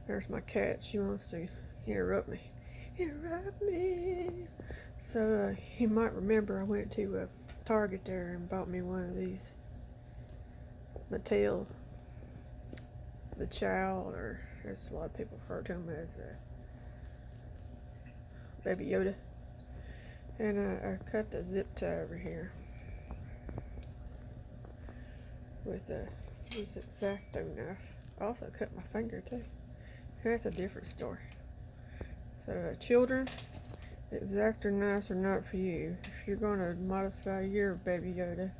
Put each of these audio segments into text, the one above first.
There's my cat. She wants to interrupt me. Interrupt me. So you might remember I went to Target there and bought me one of these Mattel, the child, or as a lot of people refer to him as Baby Yoda. And I cut the zip tie over here with this X-Acto knife. I also cut my finger too. That's a different story. So children, X-Acto knives are not for you. If you're going to modify your Baby Yoda,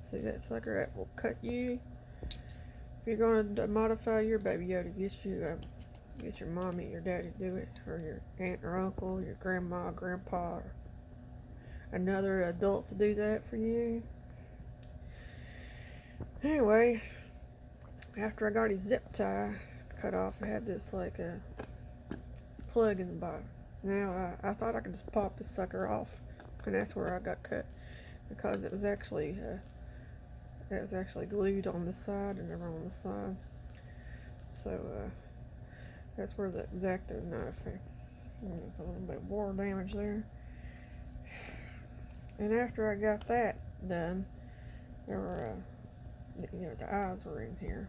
see that sucker, that will cut you. If you're going to modify your Baby Yoda, get your mommy, your daddy to do it, or your aunt or uncle, your grandma, grandpa, or another adult to do that for you. Anyway, after I got his zip tie cut off, I had this like a plug in the bottom. Now I thought I could just pop this sucker off, and that's where I got cut, because it was actually glued on this side and never on the side. So that's where the X-Acto knife. It's a little bit of war damage there. And after I got that done, there were the eyes were in here.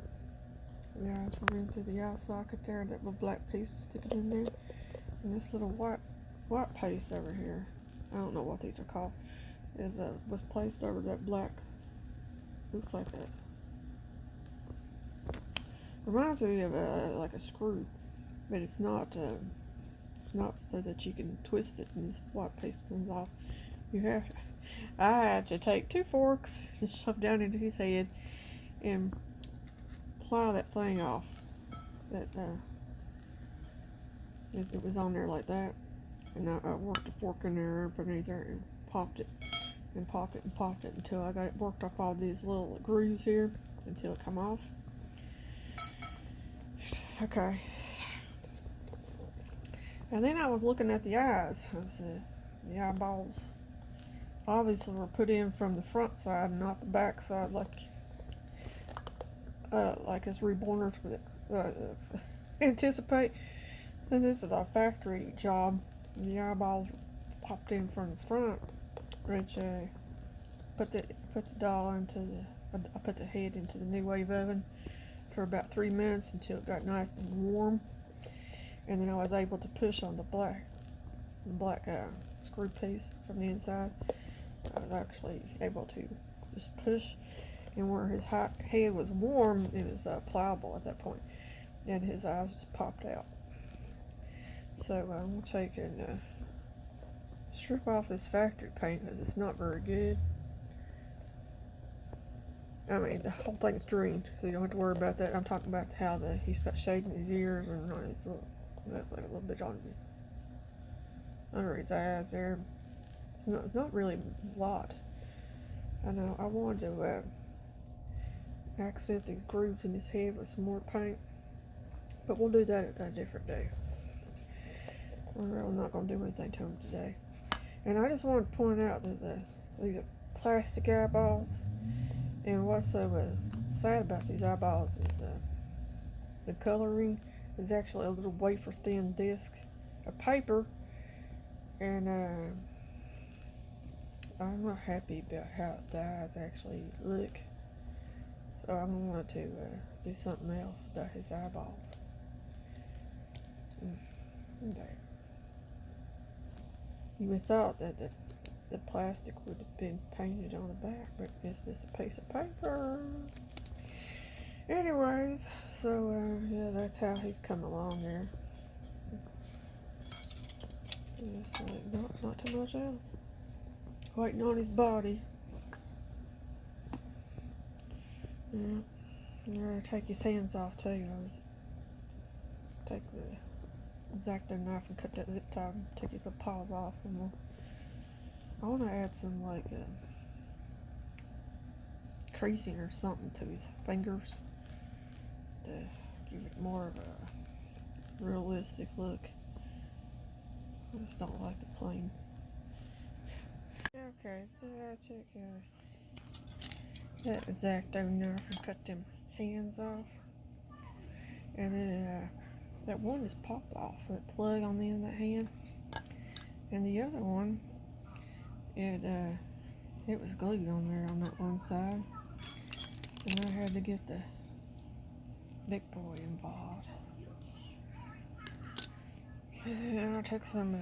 The eyes were in through the eye socket there. That little black piece sticking in there, and this little white piece over here, I don't know what these are called, was placed over that black. Looks like reminds me of like a screw, but it's not. It's not so that you can twist it and this white piece comes off. I had to take 2 forks and shove down into his head and ply that thing off. That it was on there like that, and I worked a fork in there beneath there and popped it and popped it and popped it until I got it worked off all these little grooves here until it come off. Okay. And then I was looking at the eyes. The eyeballs obviously were put in from the front side, not the back side, like as reborners would anticipate. And this is a factory job. The eyeballs popped in from the front, which put the doll into I put the head into the new wave oven for about 3 minutes until it got nice and warm, and then I was able to push on the black screw piece from the inside. I was actually able to just push, and where his head was warm, it was pliable at that point, and his eyes just popped out. So I'm going to take and strip off this factory paint because it's not very good. I mean, the whole thing's green, so you don't have to worry about that. I'm talking about how he's got shade in his ears and on his like a little bit on his under his eyes there. It's not really a lot. I know I wanted to accent these grooves in his head with some more paint, but we'll do that a different day. We're really not going to do anything to him today. And I just wanted to point out that these are plastic eyeballs. And what's so sad about these eyeballs is the coloring is actually a little wafer thin disc of paper, and I'm not happy about how the eyes actually look. So I'm going to do something else about his eyeballs. You would have thought that the plastic would have been painted on the back, but it's just a piece of paper. Anyways, so yeah, that's how he's come along there. Just not too much else. Waiting on his body. Yeah, I'm gonna take his hands off too. I'll just take the X-Acto knife and cut that zip tie and take his paws off, and I want to add some like creasing or something to his fingers to give it more of a realistic look. I just don't like the plain. Okay, so I took that X-Acto knife and cut them hands off, and then that one just popped off, that plug on the end of that hand. And the other one, it was glued on there on that one side. And I had to get the big boy involved. And I took some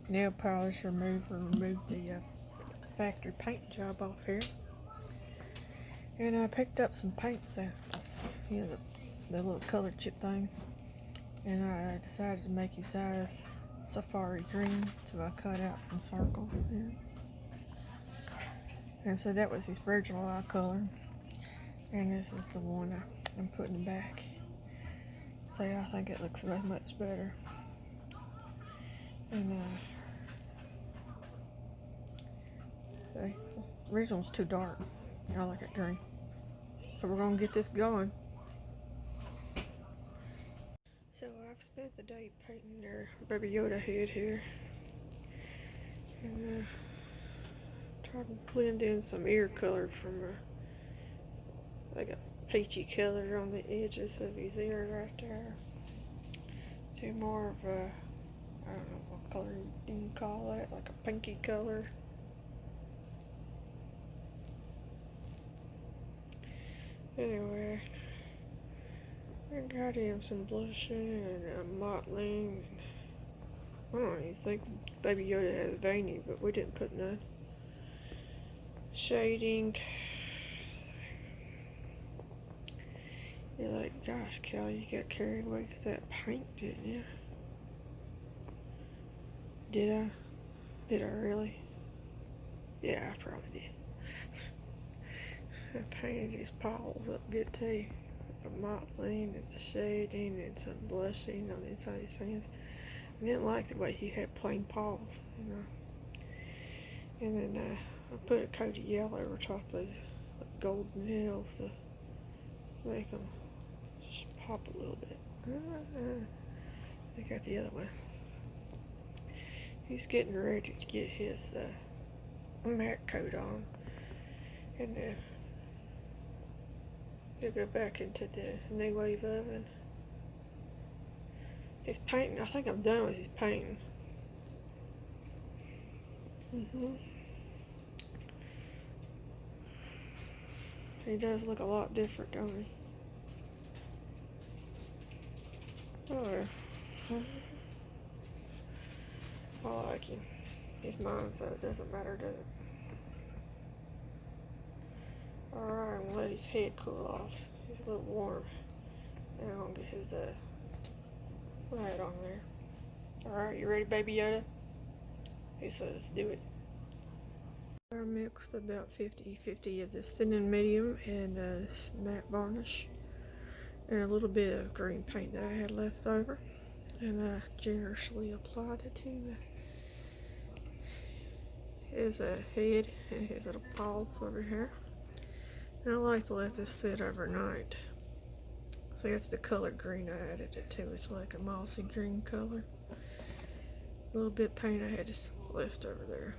nail polish remover and removed the factory paint job off here. And I picked up some paint samples, you know, the little colored chip things. And I decided to make his eyes safari green, so I cut out some circles. Yeah. And so that was his original eye color. And this is the one I'm putting back. So I think it looks much better. And the original's too dark. I like it green. So we're gonna get this going. So I've spent the day painting their Baby Yoda head here. And trying to blend in some ear color from like a peachy color on the edges of his ear right there, to more of a, I don't know what color you can call that, like a pinky color. Anyway, I got him some blushing and mottling. I don't even think Baby Yoda has veiny, but we didn't put none. Shading. You're like, gosh, Kelly, you got carried away with that paint, didn't you? Did I? Did I really? Yeah, I probably did. I painted his paws up good too. The mottling and the shading and some blushing on the inside of his hands. I didn't like the way he had plain paws, you know. And then I put a coat of yellow over top those golden nails to make them just pop a little bit. I got the other one. He's getting ready to get his matte coat on, and he'll go back into the new wave oven. His painting, I think I'm done with his painting. He does look a lot different, don't he? Oh, I like him. He's mine, so it doesn't matter, does it? Alright, I'm gonna let his head cool off. He's a little warm. And I'm gonna get his light on there. Alright, you ready, Baby Yoda? He says, do it. I mixed about 50-50 of this thin and medium and matte varnish and a little bit of green paint that I had left over, and I generously applied it to his head and his little paws over here. And I like to let this sit overnight. So that's the color green I added it to. It's like a mossy green color. A little bit of paint I had just left over there.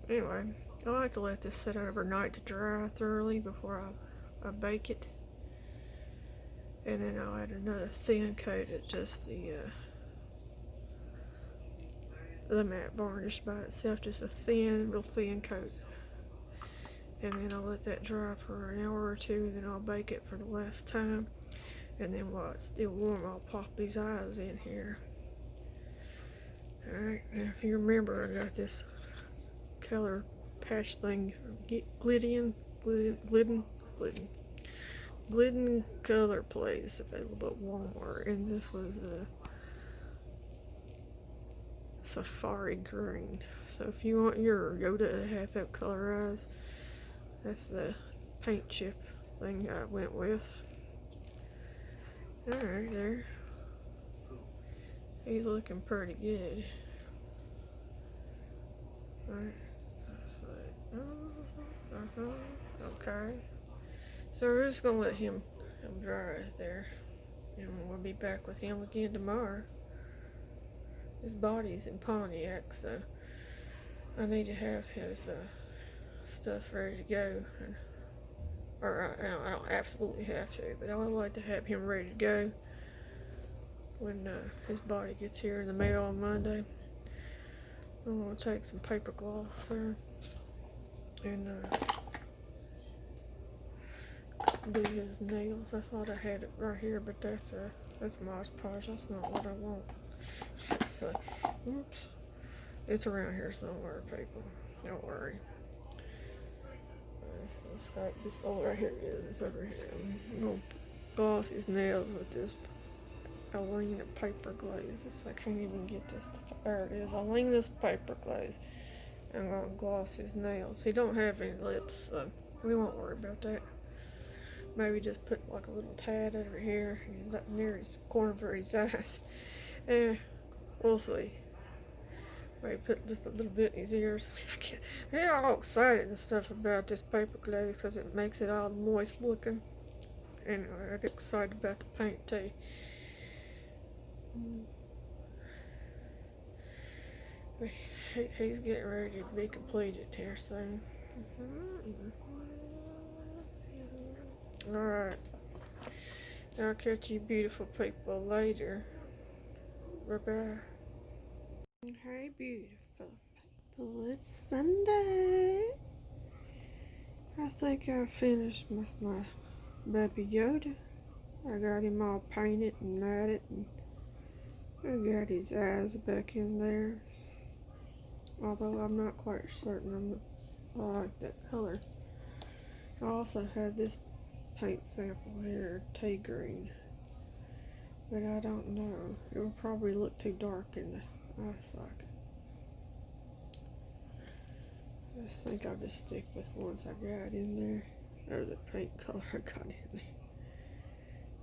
Anyway, I like to let this sit overnight to dry thoroughly before I bake it. And then I'll add another thin coat of just the matte varnish by itself, just a real thin coat. And then I'll let that dry for an hour or two, then I'll bake it for the last time. And then while it's still warm, I'll pop these eyes in here. Alright, now if you remember, I got this color patch thing from Glidden color place available at Walmart, and this was safari green. So if you want your Yoda to have that color eyes, that's the paint chip thing I went with. Alright, there. He's looking pretty good. Alright. Okay. So we're just gonna let him dry right there. And we'll be back with him again tomorrow. His body's in Pontiac, so I need to have his stuff ready to go. Or I don't absolutely have to, but I would like to have him ready to go when his body gets here in the mail on Monday. I'm gonna take some paper gloss there and do his nails. I thought I had it right here, but that's Mod Podge. That's not what I want. Oops. It's around here somewhere, people. Don't worry. It's got this. Oh, right here it is. It's over here. I'm gonna gloss his nails with this Alina paper glaze. I can't even get this. There it is. Alina's paper glaze. I'm gonna gloss his nails. He don't have any lips, so we won't worry about that. Maybe just put like a little tad over here, near his corner for his eyes. We'll see. Maybe put just a little bit in his ears. I get all excited and stuff about this paper glaze because it makes it all moist looking. Anyway, I get excited about the paint too. He's getting ready to be completed here soon. Alright. I'll catch you beautiful people later. Bye-bye. Hey beautiful people, it's Sunday. I think I finished with my baby Yoda. I got him all painted and matted, and I got his eyes back in there. Although I'm not quite certain I like that color. I also had this paint sample here, tea green. But I don't know. It will probably look too dark in the eye socket. I think I'll just stick with ones I got in there. Or the paint color I got in there.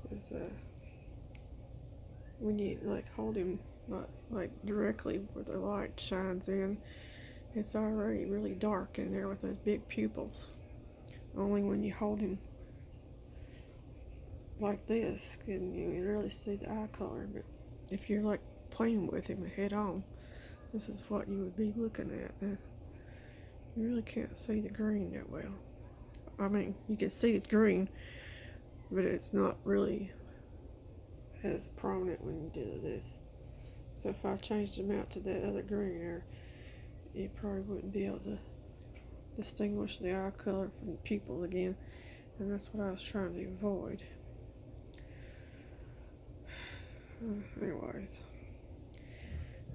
Because when you like hold him like directly where the light shines in, it's already really dark in there with those big pupils. Only when you hold him like this can you really see the eye color. But if you're like playing with him head on, this is what you would be looking at. You really can't see the green that well. I mean, you can see it's green, but it's not really as prominent when you do this. So if I changed him out to that other green there, you probably wouldn't be able to distinguish the eye color from the pupil again, and that's what I was trying to avoid. Anyways,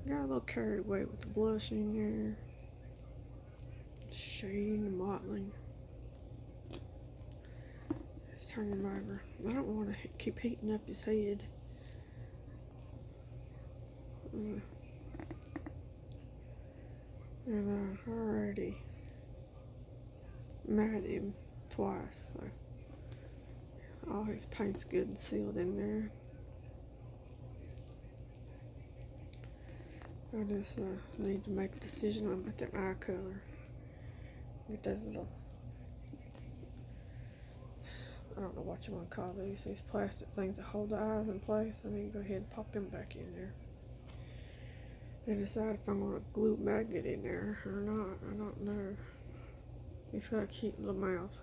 got a little carried away with the blushing there, shading and modeling. Let's turn him over. I don't want to keep heating up his head. And I already matted him twice, so all his paint's good and sealed in there. I just need to make a decision about that eye color. Get those little, I don't know what you want to call these plastic things that hold the eyes in place. I need to go ahead and pop them back in there. And decide if I'm going to glue a magnet in there or not. I don't know. He's got a cute little mouth.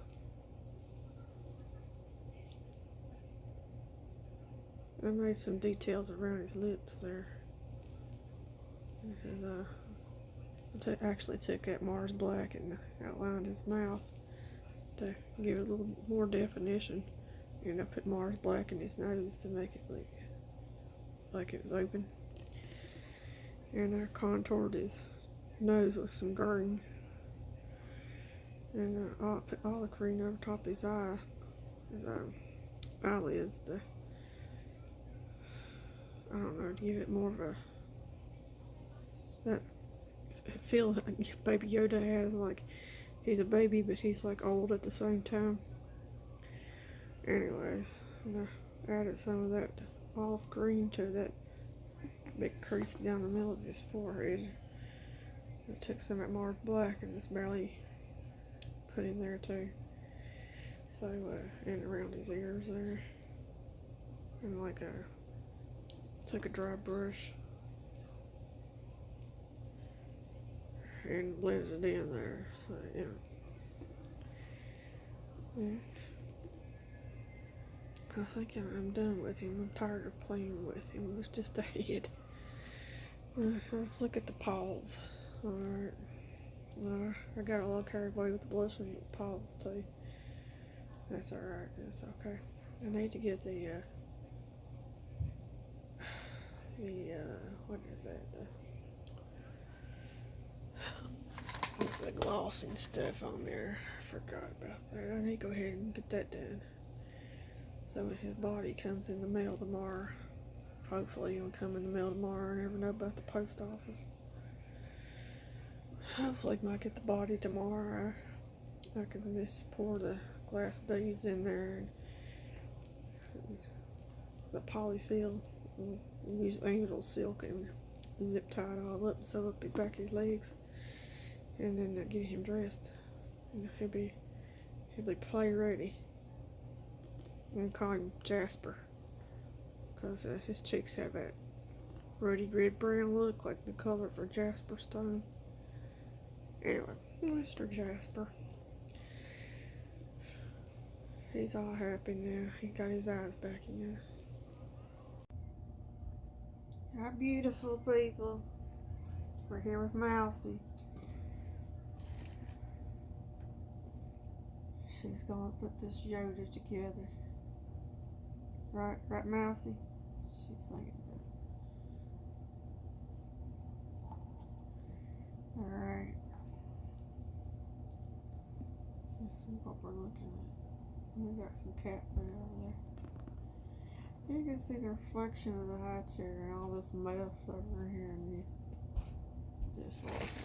I made some details around his lips there. And, I actually took that Mars Black and outlined his mouth to give it a little more definition. And I put Mars Black in his nose to make it look like it was open. And I contoured his nose with some green. And I'll put olive green over top of his eyelids to, I don't know, to give it more of that feel like Baby Yoda has, like he's a baby but he's like old at the same time. Anyways, I added some of that olive green to that big crease down the middle of his forehead. I took some at Mars Black and just barely put in there too. So, and around his ears there. And like took a dry brush and blended it in there. So, yeah. I think I'm done with him. I'm tired of playing with him. It's just a head. Let's look at the paws. Alright. I got a little carried away with the blushing the paws too. That's alright. That's okay. I need to get the what is that? The glossing stuff on there. I forgot about that. I need to go ahead and get that done. So when his body comes in the mail tomorrow, hopefully it'll come in the mail tomorrow. I never know about the post office. Hopefully I might get the body tomorrow. I can just pour the glass beads in there and the polyfill, use angel silk and zip tie it all up so it'll be back his legs, and then get him dressed. And he'll be play ready. And call him Jasper, because his cheeks have that ruddy red brown look like the color for Jasper stone. Anyway, Mr. Jasper. He's all happy now. He got his eyes back in. How beautiful, people. We're here with Mousy. She's gonna put this Yoda together. Right, Mousy? She's thinking about it. Alright. Let's see what we're looking at. We got some cat food over there. You can see the reflection of the high chair and all this mess over here in the dishwasher.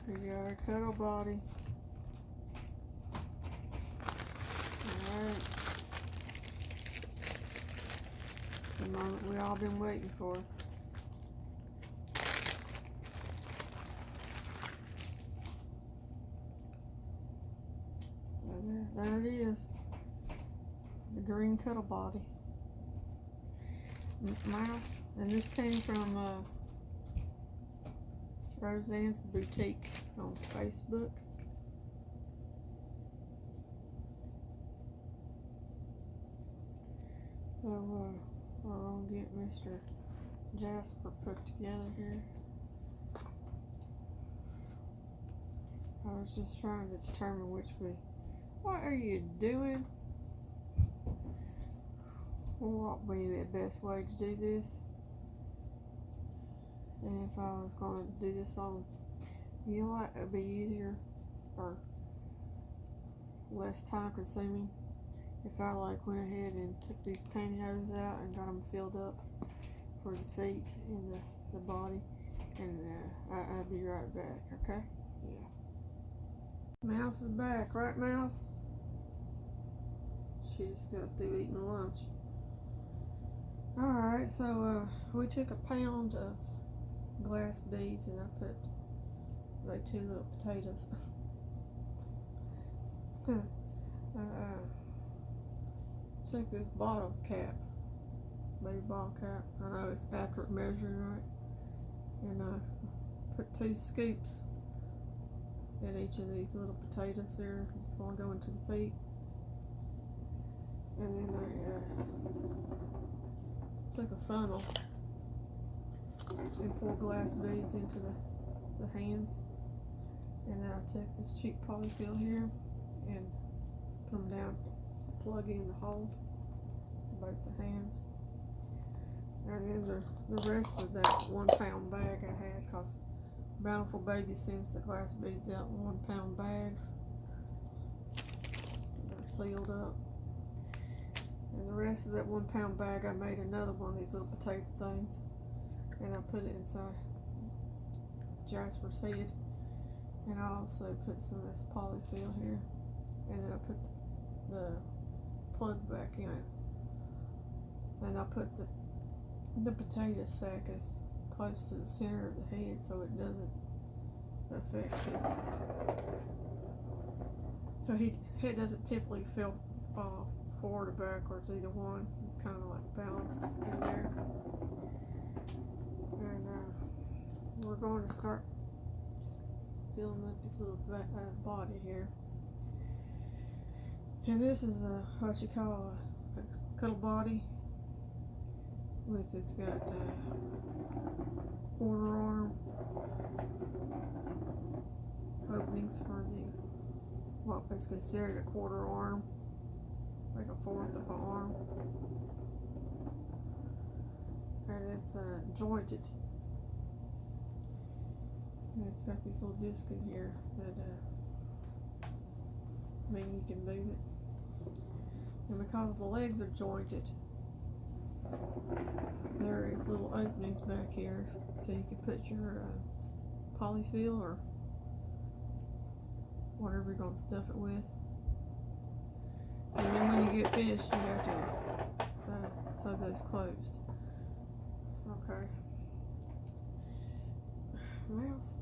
We got our Cuddle body. Alright. The moment we all been waiting for. So there it is. The green Cuddle body. Mouse. And this came from Roseanne's Boutique on Facebook. So we're gonna get Mr. Jasper put together here. I was just trying to determine which way. What are you doing? What would be the best way to do this? And if I was going to do this on, you know what, it would be easier or less time consuming if I went ahead and took these pantyhose out and got them filled up for the feet and the body, and I'll be right back, okay? Yeah. Mouse is back, right, Mouse? She just got through eating lunch. Alright, so we took a pound of glass beads and I put like 2 little potatoes. Took this bottle cap, baby bottle cap. I know it's accurate measuring, right? And put 2 scoops in each of these little potatoes here. Just gonna go into the feet. And then I took a funnel and pour glass beads into the hands. And then I took this cheap polyfill here and put them down to plug in the hole for both the hands. And then the rest of that 1 pound bag I had, because Bountiful Baby sends the glass beads out in 1 pound bags. They're sealed up. And the rest of that 1 pound bag, I made another one of these little potato things, and I put it inside Jasper's head. And I also put some of this polyfill here, and then I put the plug back in it. And I put the potato sack as close to the center of the head so it doesn't affect so his head doesn't typically fall forward or backwards, either one. It's kind of like balanced in there. And we're going to start filling up his little body here. And this is what you call a cuddle body. It's got quarter arm openings for what is considered a quarter arm, like a fourth of an arm. And it's jointed. And it's got these little discs in here that mean you can move it. And because the legs are jointed, there is little openings back here so you can put your polyfill or whatever you're going to stuff it with. And then when you get finished, you have to sew those closed. Okay. Mouse.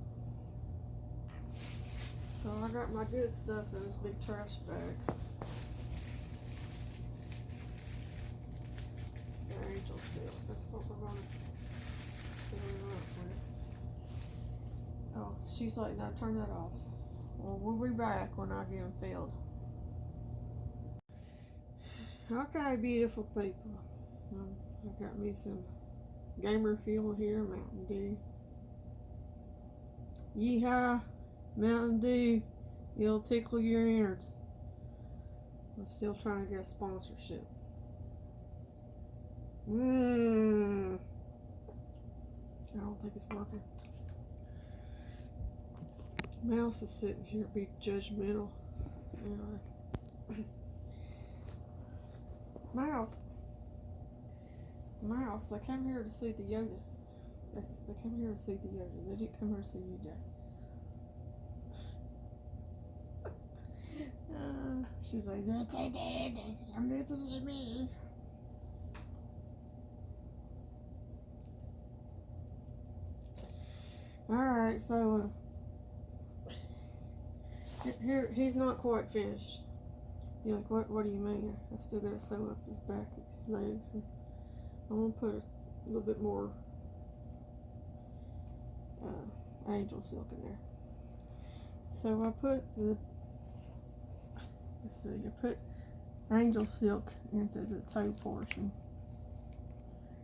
So I got my good stuff in this big trash bag. The angel seal. That's what we're going to fill her up with. Oh, she's like, no, turn that off. Well, we'll be back when I get them filled. Okay, beautiful people. I got me some gamer fuel here, Mountain Dew. Yeehaw, Mountain Dew. It'll tickle your innards. I'm still trying to get a sponsorship. I don't think it's working. Mouse is sitting here being judgmental. Anyway. Mouse, they came here to see the Yoda. They came here to see the Yoda. They didn't come here to see you, Jack. She's like, that's it, Dad. I'm here to see me. Alright, so here he's not quite finished. You're like, what do you mean? I still gotta sew up his back and his legs. And I'm gonna put a little bit more angel silk in there. So I put I put angel silk into the toe portion.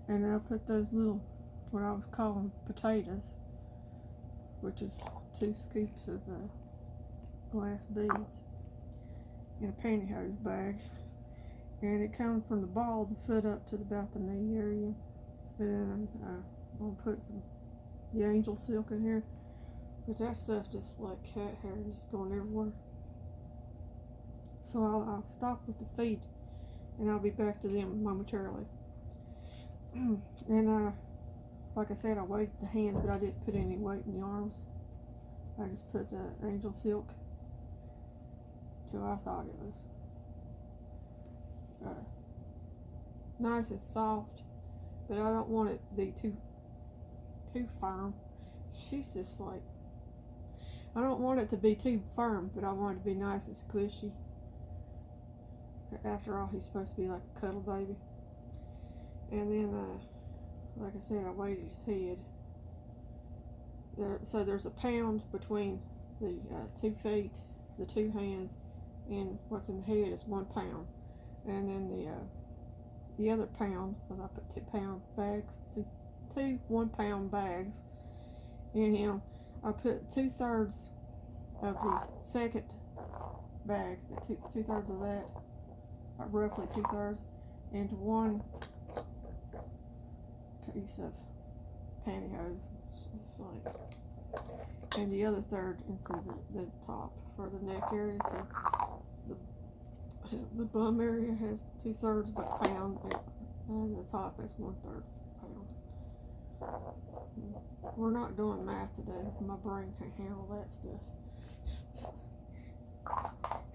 And I put those little, what I was calling potatoes, which is 2 scoops of glass beads in a pantyhose bag. And it comes from the ball of the foot up to about the knee area. And I'm going to put the angel silk in here. But that stuff just like cat hair, just going everywhere. So I'll stop with the feet and I'll be back to them momentarily. And like I said, I weighted the hands, but I didn't put any weight in the arms. I just put angel silk till I thought it was nice and soft, but I don't want it to be too firm. She's just like, I don't want it to be too firm, but I want it to be nice and squishy. After all, he's supposed to be like a cuddle baby. And then, like I said, I weighted his head. So there's a pound between the 2 feet, the 2 hands, and what's in the head is 1 pound. And then the other pound, because I put 2 pound bags, two 1 pound bags in him. I put 2/3 of the second bag, two-thirds of that, roughly 2/3, into 1 piece of pantyhose, it's like, and the other third into the top for the neck area. So the bum area has 2/3 of a pound, and the top is 1/3 pound. We're not doing math today. My brain can't handle that stuff.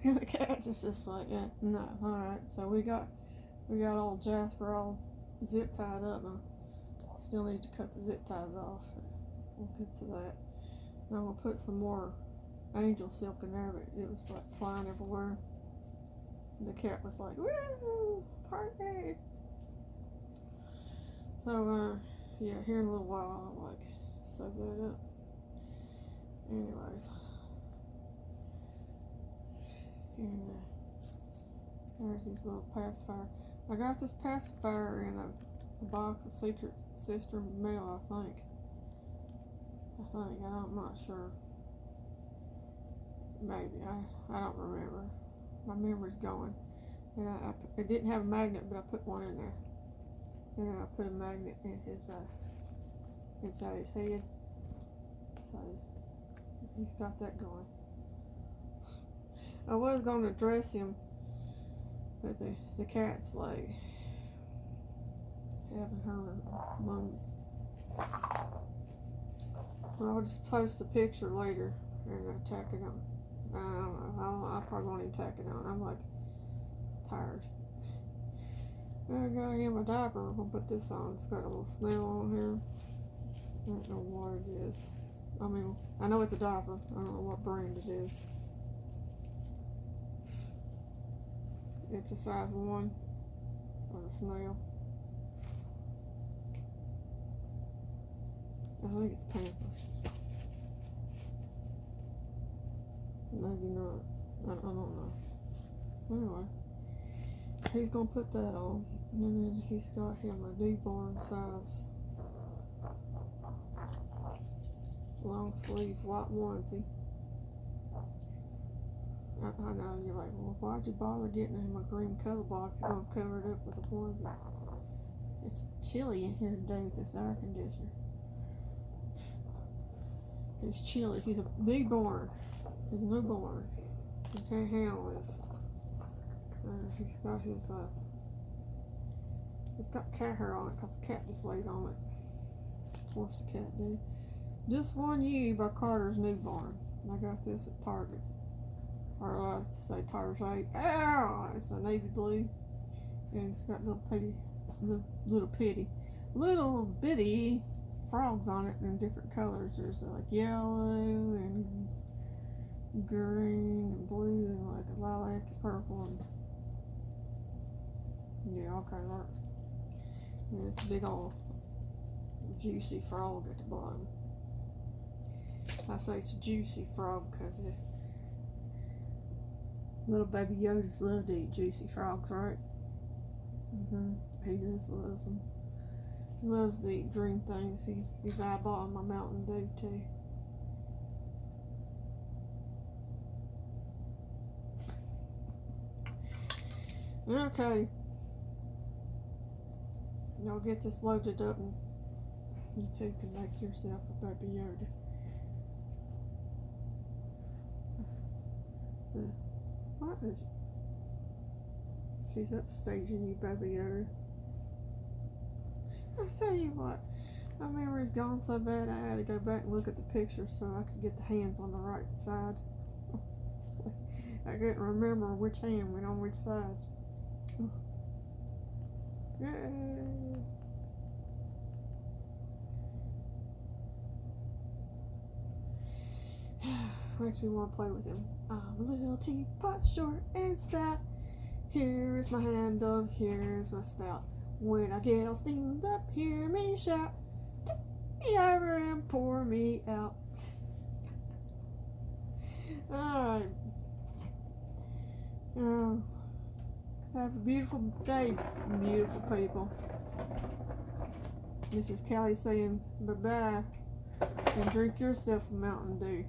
And the cat just like, yeah, no, all right. So we got old Jasper all zip tied up. I still need to cut the zip ties off. We'll get to that. And I'm gonna put some more angel silk in there, but it was like flying everywhere. And the cat was like, woo, party. So yeah, here in a little while I'll like sew that up. Anyways. And There's this little pacifier. I got this pacifier in a box of Secret Sister mail, I think. I'm not sure. Maybe. I don't remember. My memory's going. And it didn't have a magnet, but I put one in there. And I put a magnet in his inside his head. So he's got that going. I was going to dress him, but the cat's like having her moments. I'll just post a picture later and I'll tack it on. I don't know. I probably won't even tack it on. I'm like tired. I got him a diaper. I'm gonna put this on. It's got a little snail on here. I don't know what it is. I mean, I know it's a diaper. I don't know what brand it is. It's a size 1 of a snail. I think it's Pampers. Maybe not. I don't know. Anyway, he's gonna put that on, and then he's got him a newborn size long sleeve white onesie. I know you're like, well, why'd you bother getting him a green Cuddle ball if you're gonna cover it up with a onesie? It's chilly in here today with this air conditioner. It's chilly. He's a newborn. He's a newborn. He can't handle this. He's got his it's got cat hair on it because the cat just laid on it. Of course the cat did. Just One You by Carter's Newborn. I got this at Target. Or I like to say Target. Ow! It's a navy blue. And it's got little bitty frogs on it in different colors. There's like yellow and green and blue and like a lilac and purple and yeah, all kind of art. And it's a big old juicy frog at the bottom. I say it's a juicy frog because little baby Yodas love to eat juicy frogs, right? He just loves them. He loves to eat green things. He's eyeballing my Mountain Dew too. Okay. Y'all get this loaded up and you too can make yourself a baby Yoda. What is it? She's upstaging you, baby Yoda. I tell you what, my memory's gone so bad I had to go back and look at the picture so I could get the hands on the right side. I couldn't remember which hand went on which side. Yay! Makes me want to play with him. I'm a little teapot, short and stout. Here's my handle, here's my spout. When I get all steamed up, hear me shout. Tip me over and pour me out. Alright. Have a beautiful day, beautiful people. This is Callie saying bye-bye. And drink yourself a Mountain Dew.